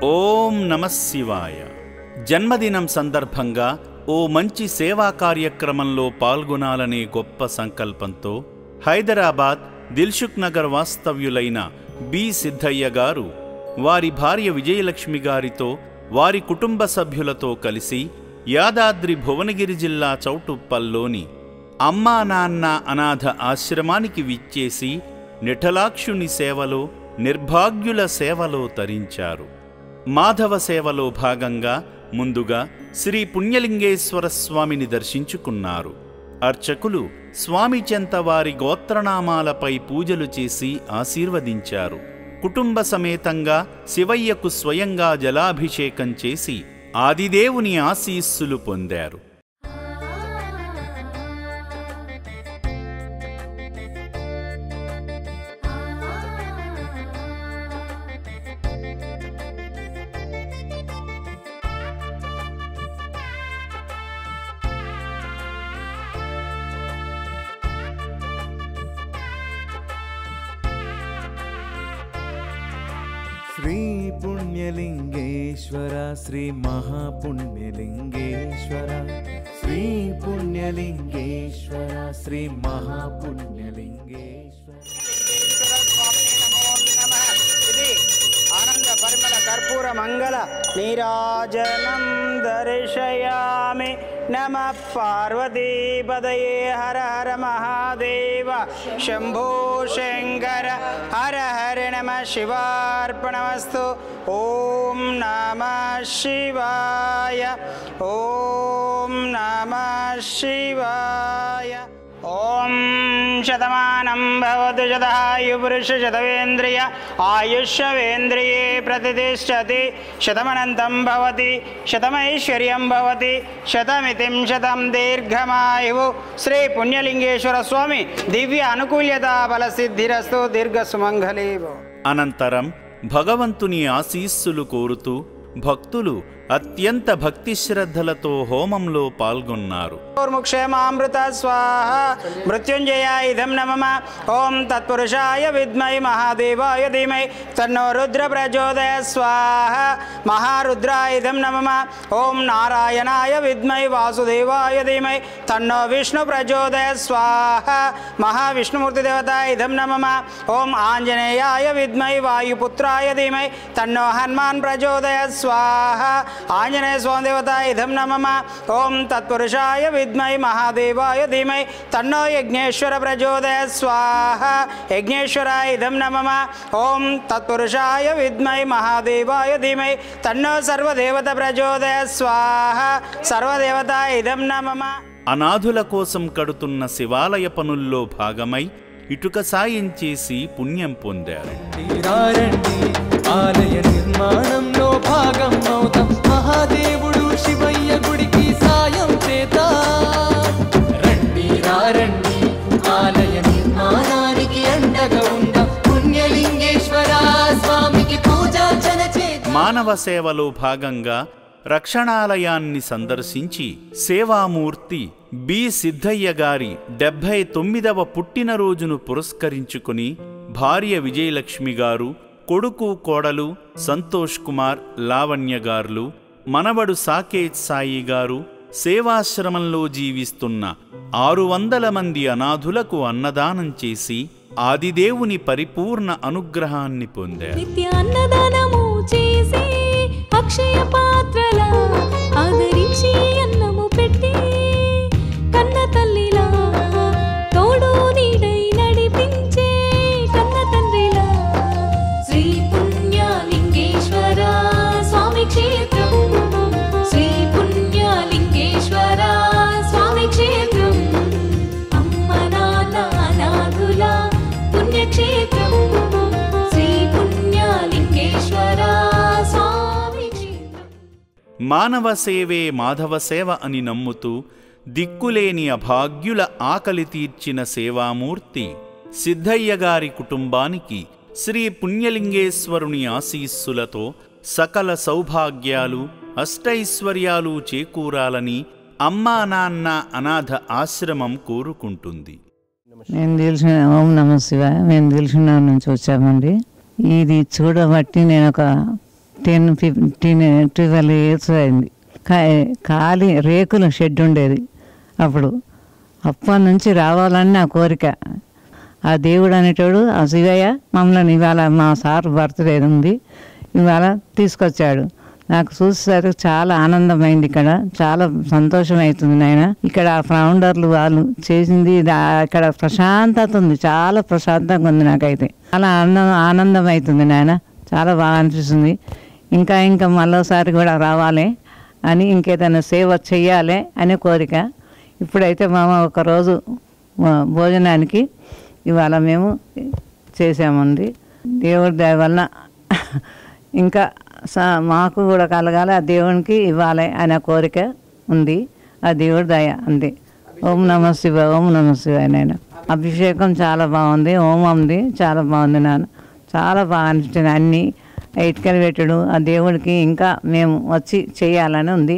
ఓం నమః శివాయ. జన్మదినం సందర్భంగా ఓ మంచి సేవా కార్యక్రమంలో పాల్గొనాలనే గొప్ప సంకల్పంతో హైదరాబాద్ దిల్సుఖ్ నగర్ వాస్తవ్యులైన బి సిద్ధయ్య గారు వారి భార్య విజయలక్ష్మి గారితో వారి కుటుంబ సభ్యులతో కలిసి యాదాద్రి భువనగిరి జిల్లా చౌటుప్పల్లోని అమ్మా నాన్న అనాథ ఆశ్రమానికి విచ్చేసి నిఠలాక్షుని సేవలో నిర్భాగ్యుల సేవలో తరించారు. మాధవ సేవలో భాగంగా ముందుగా శ్రీ పుణ్యలింగేశ్వర స్వామిని దర్శించుకున్నారు. అర్చకులు స్వామి చెంత వారి గోత్రనామాలపై పూజలు చేసి ఆశీర్వదించారు. కుటుంబ సమేతంగా శివయ్యకు స్వయంగా జలాభిషేకం చేసి ఆదిదేవుని ఆశీస్సులు పొందారు. శ్రీ పుణ్యలింగేశ్వర శ్రీ మహాపుణ్యలింగేశ్వర శ్రీ పుణ్యలింగేశ్వర శ్రీ మహాపుణ్యలింగేశ్వర. ఆనంద పరిమళ కర్పూర మంగళ నీరాజనం దర్శయామి. నమః పార్వతీపదయే హర హర మహాదేవ శంభో శంకర హర హర నమః శివార్పణమస్తు. ఓం నమః శివాయ. ఓం నమః శివాయ. ఓం శతమానం భవతు శతాయుపురుష శతవేంద్రియ ఆయుష్యేంద్రియే ప్రతిష్టతి. శతమనంతం భవతి శతమైశ్వర్యం భవతి శతమితిం శతం దీర్ఘమాయువు. శ్రీ పుణ్యలింగేశ్వర స్వామి దివ్య అనుకూల్యత బలసిద్ధిరస్తు. దీర్ఘ సుమంగళీభవ. అనంతరం భగవంతుని ఆశీస్సులు కోరుతూ భక్తులు అత్యంత భక్తి శ్రద్ధలతో హోమంలో పాల్గొన్నారు. క్షేమామృత స్వాహ. మృత్యుంజయ ఇదం నమః. ఓం తత్పురుషాయ విద్మహి మహాదేవాయ ధీమహి తన్నో రుద్ర ప్రచోదయాత్ స్వాహ. మహారుద్రాయ ఇదం నమః. ఓం నారాయణాయ విద్మహి వాసుదేవాయ ధీమహి తన్నో విష్ణు ప్రచోదయాత్ స్వాహ. మహావిష్ణుమూర్తి దేవతాయ ఇదం నమః. ఓం ఆంజనేయాయ విద్మహి వాయుపుత్రాయ ధీమహి తన్నో హనుమాన్ ప్రచోదయాత్ స్వాహ. ఆంజనేయ స్వామి దేవతాయ ఇదం నమః. ఓం తత్పురుషాయ విద్మహి మహాదేవాయ ధీమహి తన్నో యజ్ఞేశ్వర ప్రచోదయాత్ స్వాహ. యజ్ఞేశ్వరాయ ఇదం నమః. ఓం తత్పురుషాయ విద్మహి మహాదేవాయ ధీమహి తన్నో సర్వదేవత ప్రచోదయాత్ స్వాహ. సర్వదేవతాయ ఇదం నమః. అనాథుల కోసం కడుతున్న శివాలయ పనుల్లో భాగమై ఇటుక సాయం చేసి పుణ్యం పొందారు. ఆలయ నిర్మాణంలో భాగం అవుతాం. మహాదేవుడు శివయ్య గుడికి సాయం చేద్దాం. రండి రండి ఆలయ నిర్మాణానికి అండగా ఉందాం. పుణ్యలింగేశ్వర స్వామికి పూజార్చన చేద్దాం. మానవ సేవలో భాగంగా రక్షణాలయాన్ని సందర్శించి సేవామూర్తి బి సిద్ధయ్య గారి 79వ పుట్టినరోజును పురస్కరించుకుని భార్య విజయలక్ష్మి గారు, కొడుకు కోడలు సంతోష్ కుమార్ లావణ్య గారులు, మనవడు సాకేత్ సాయి గారు సేవాశ్రమంలో జీవిస్తున్న 600 మంది అనాథులకు అన్నదానం చేసి ఆదిదేవుని పరిపూర్ణ అనుగ్రహాన్ని పొందారు. నిత్య అన్నదానము చేసి అక్షయ పాత్రల ఆదరించి అన్నము పెట్టి కన్న తల్లిలా తోడు నీడై నడిపించే కన్న తండ్రిలా శ్రీ పుణ్యలింగేశ్వర స్వామి క్షేత్రం. శ్రీ పుణ్యలింగేశ్వర స్వామి క్షేత్రం. అమ్మ నాన్న అనాథుల పుణ్యక్షేత్రం. శ్రీ పుణ్యలింగేశ్వర స్వామి క్షేత్రం. మానవ సేవే మాధవ సేవ అని నమ్ముతూ దిక్కులేని అభాగ్యుల ఆకలి తీర్చిన సేవామూర్తి సిద్ధయ్య గారి కుటుంబానికి శ్రీ పుణ్యలింగేశ్వరుని ఆశీస్సులతో సకల సౌభాగ్యాలు అష్టైశ్వర్యాలు చేకూరాలని అమ్మా నాన్న అనాథ ఆశ్రమం కోరుకుంటుంది. మేము తెలిసిన ఓం నమ శివాయ. మేము తెలిసిన నుంచి వచ్చామండి. ఇది చూడబట్టి నేను ఒక 12 ఇయర్స్ అయింది. ఖాళీ రేకుల షెడ్ ఉండేది అప్పుడు. అప్పటి నుంచి రావాలని నా కోరిక. ఆ దేవుడు అనేటోడు, ఆ శివయ్య మమ్మల్ని ఇవాళ మా సార్ బర్త్డే ఉంది, ఇవాళ తీసుకొచ్చాడు. నాకు చూసేసరికి చాలా ఆనందమైంది. ఇక్కడ చాలా సంతోషం అవుతుంది నాయన. ఇక్కడ ఆ ఫౌండర్లు వాళ్ళు చేసింది ఇక్కడ ప్రశాంతత ఉంది, చాలా ప్రశాంతంగా ఉంది. నాకైతే చాలా ఆనందం అవుతుంది నాయన, చాలా బాగా అనిపిస్తుంది. ఇంకా మరోసారి కూడా రావాలి అని, ఇంకేదైనా సేవ చెయ్యాలి అనే కోరిక. ఇప్పుడైతే మామ ఒకరోజు భోజనానికి ఇవాళ మేము చేసామండి. దేవుడి దయ వలన ఇంకా మాకు కూడా కలగాలి, ఆ దేవునికి ఇవ్వాలి అనే కోరిక ఉంది. ఆ దేవుడి దయ అంతే. ఓం నమ శివాయ, ఓం నమ శివాయ. నేను అభిషేకం చాలా బాగుంది, హోమంది చాలా బాగుంది నాన్న, చాలా బాగా అనిపించింది. అన్నీ ఇటుకలు పెట్టడు ఆ దేవుడికి. ఇంకా మేము వచ్చి చేయాలని ఉంది.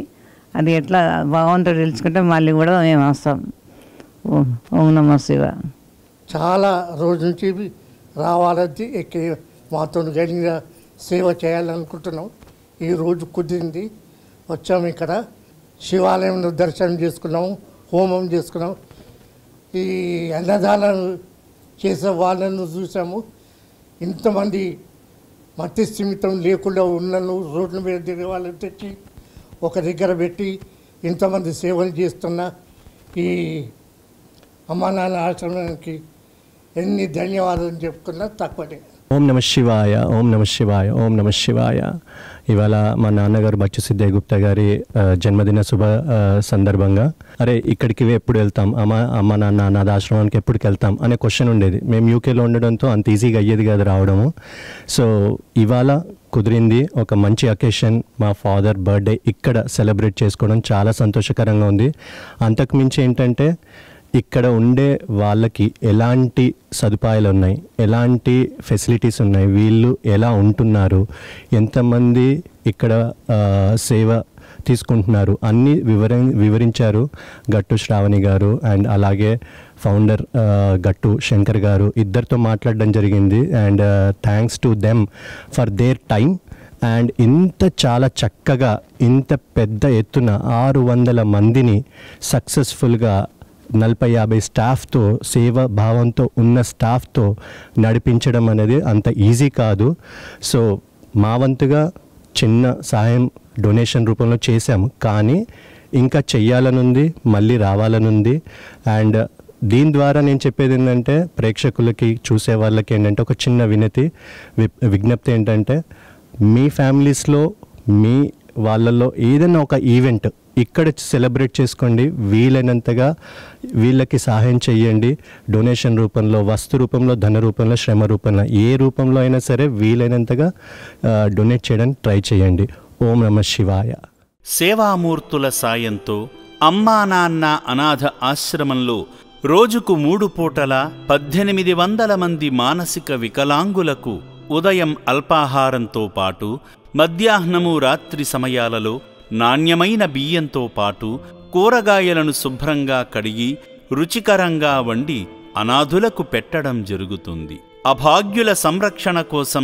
అది ఎట్లా బాగుంటుందో తెలుసుకుంటే మళ్ళీ కూడా మేము వస్తాం. ఓం నమ శివాయ. చాలా రోజుల నుంచి రావాలని ఎక్కి మాతో కలిగిన సేవ చేయాలనుకుంటున్నాం. ఈరోజు కుదిరింది, వచ్చాము. ఇక్కడ శివాలయంలో దర్శనం చేసుకున్నాము, హోమం చేసుకున్నాం. ఈ అన్నదానం చేసే వాళ్ళను చూసాము. ఇంతమంది మతి స్థిమితం లేకుండా ఉన్నను రోడ్ల మీద తిరిగే వాళ్ళని తెచ్చి ఒక దగ్గర పెట్టి ఇంతమంది సేవలు చేస్తున్న ఈ అమ్మా నాన్న ఆశ్రమానికి ఎన్ని ధన్యవాదాలు చెప్పుకున్నా తక్కువనే. ఓం నమ శివాయ, ఓం నమ శివాయ, ఓం నమ శివాయ. ఇవాళ మా నాన్నగారు బచ్చు సిద్ధయ్య గుప్తా గారి జన్మదిన శుభ సందర్భంగా ఇక్కడికి ఎప్పుడు వెళ్తాం, అమ్మ నాన్న అనాథాశ్రమానికి ఎప్పటికి వెళ్తాం అనే క్వశ్చన్ ఉండేది. మేము యూకేలో ఉండడంతో అంత ఈజీగా అయ్యేది కాదు రావడము. సో ఇవాళ కుదిరింది, ఒక మంచి అకేషన్, మా ఫాదర్ బర్త్డే ఇక్కడ సెలబ్రేట్ చేసుకోవడం చాలా సంతోషకరంగా ఉంది. అంతకుమించి ఏంటంటే ఇక్కడ ఉండే వాళ్ళకి ఎలాంటి సదుపాయాలు ఉన్నాయి, ఎలాంటి ఫెసిలిటీస్ ఉన్నాయి, వీళ్ళు ఎలా ఉంటున్నారు, ఎంతమంది ఇక్కడ సేవ తీసుకుంటున్నారు అన్నీ వివరించారు గట్టు శ్రావణి గారు అండ్ అలాగే ఫౌండర్ గట్టు శంకర్ గారు. ఇద్దరితో మాట్లాడడం జరిగింది. And thanks to them for their time. And ఇంత చాలా చక్కగా ఇంత పెద్ద ఎత్తున 600 మందిని సక్సెస్ఫుల్గా 40-50 స్టాఫ్తో, సేవ భావంతో ఉన్న స్టాఫ్తో నడిపించడం అనేది అంత ఈజీ కాదు. సో మా వంతుగా చిన్న సహాయం డొనేషన్ రూపంలో చేశాము, కానీ ఇంకా చెయ్యాలనుంది, మళ్ళీ రావాలనుంది. అండ్ దీని ద్వారా నేను చెప్పేది ఏంటంటే ప్రేక్షకులకి, చూసే వాళ్ళకి ఏంటంటే ఒక చిన్న విజ్ఞప్తి ఏంటంటే, మీ ఫ్యామిలీస్లో మీ వాళ్ళల్లో ఏదైనా ఒక ఈవెంట్ ఇక్కడ సెలబ్రేట్ చేసుకోండి. వీలైనంతగా వీళ్ళకి సహాయం చేయండి. డొనేషన్ రూపంలో, వస్తు రూపంలో, ధన రూపంలో, శ్రమ రూపంలో, ఏ రూపంలో అయినా సరే వీలైనంతగా డొనేట్ చేయడానికి ట్రై చేయండి. ఓం నమ శివాయ. సేవామూర్తుల సాయంతో అమ్మా నాన్న అనాథ ఆశ్రమంలో రోజుకు 3 పూటల 1800 మంది మానసిక వికలాంగులకు ఉదయం అల్పాహారంతో పాటు మధ్యాహ్నము రాత్రి సమయాలలో నాణ్యమైన బియ్యంతో పాటు కూరగాయలను శుభ్రంగా కడిగి రుచికరంగా వండి అనాథులకు పెట్టడం జరుగుతుంది. అభాగ్యుల సంరక్షణ కోసం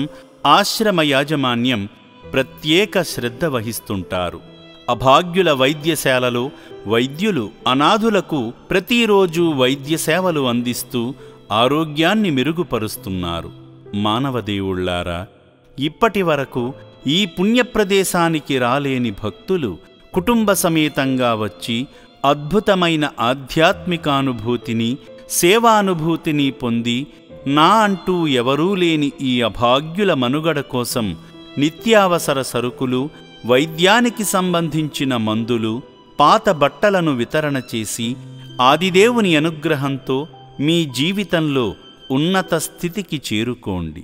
ఆశ్రమ యాజమాన్యం ప్రత్యేక శ్రద్ధ వహిస్తుంటారు. అభాగ్యుల వైద్యశాలలో వైద్యులు అనాథులకు ప్రతిరోజు వైద్య సేవలు అందిస్తూ ఆరోగ్యాన్ని మెరుగుపరుస్తున్నారు. మానవదేవుళ్లారా, ఇప్పటి వరకు ఈ పుణ్యప్రదేశానికి రాలేని భక్తులు కుటుంబ సమేతంగా వచ్చి అద్భుతమైన ఆధ్యాత్మికానుభూతిని, సేవానుభూతిని పొంది నా అంటూ ఎవరూ లేని ఈ అభాగ్యుల మనుగడ కోసం నిత్యావసర సరుకులు, వైద్యానికి సంబంధించిన మందులు, పాత బట్టలను వితరణ చేసి ఆదిదేవుని అనుగ్రహంతో మీ జీవితంలో ఉన్నత స్థితికి చేరుకోండి.